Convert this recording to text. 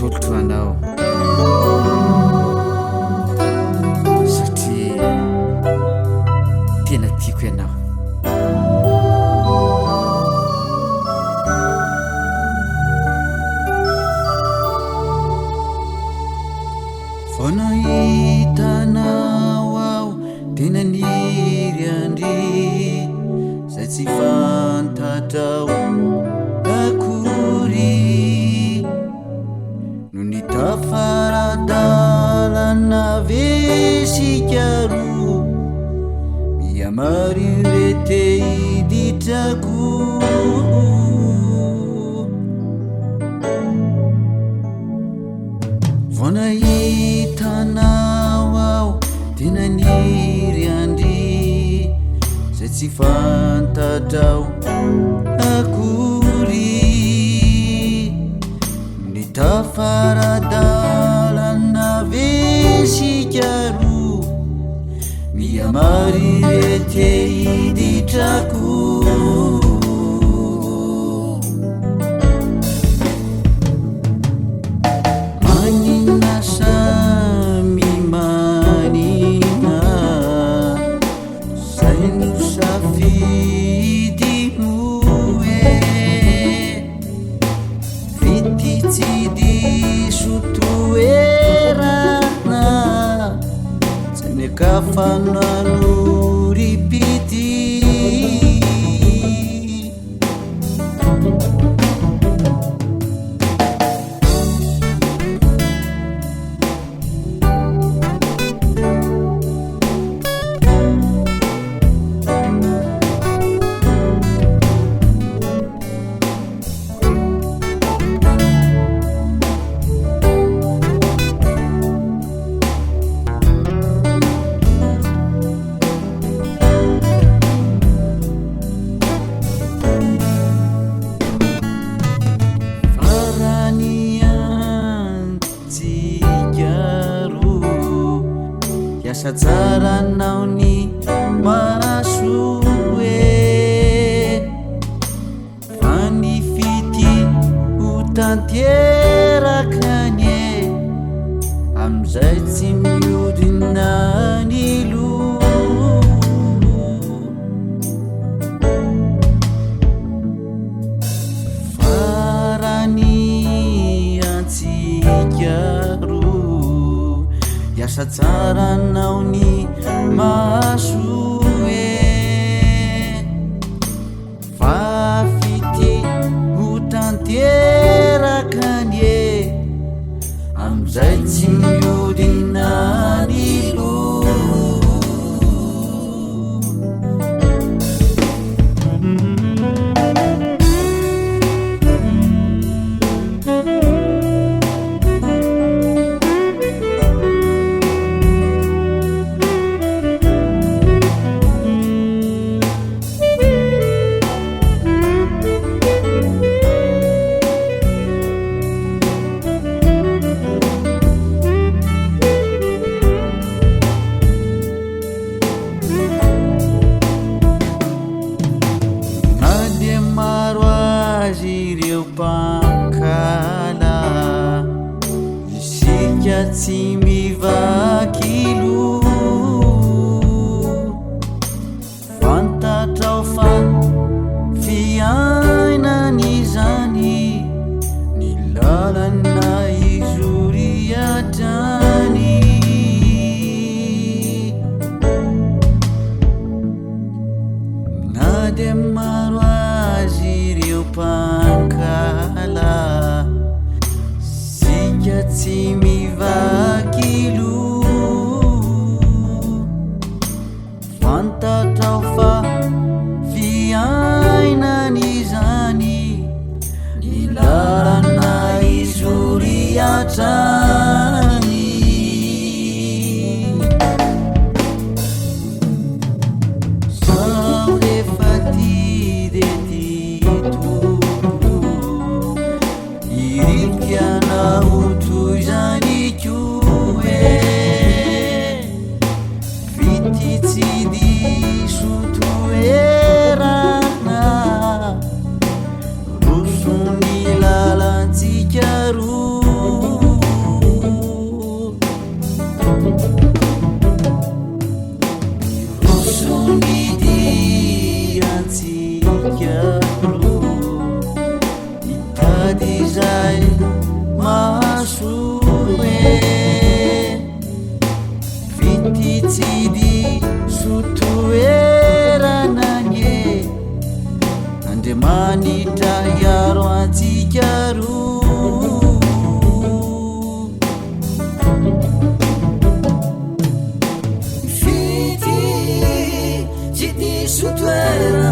tolotro anao satria tena tiako ianao. Vao nahitanao aho tena niry andry zay tsy fantatrao akory no ny tafaradalana vesikaro miamary rete hiditrako vao nahitanao aho tena niry andry zay tsy fantatrao akory ny tafaradalana vesikaro miamary rete hiditrako manina samy manina zay no safidino e Fity tsy diso toerana tsy nekafanano ripity Asa tsara nao ny maso e fa ny fity ho tanterakany e amizay tsy miodina ny lo farany antsikaro asa tsara nao ny maso e fa fity ho tanterakany e amizay tsy miodina ny lo pankala isika tsy mivakilo fantatrao fa fiainany zany ny lalana izoriatrany na de maro azy ireo pankala sika tsy mivakilo fantatrao fa fiainany zany ny lalana izoriatrany sao rehefa ty de tito iripika naho toy zany Diso Toerana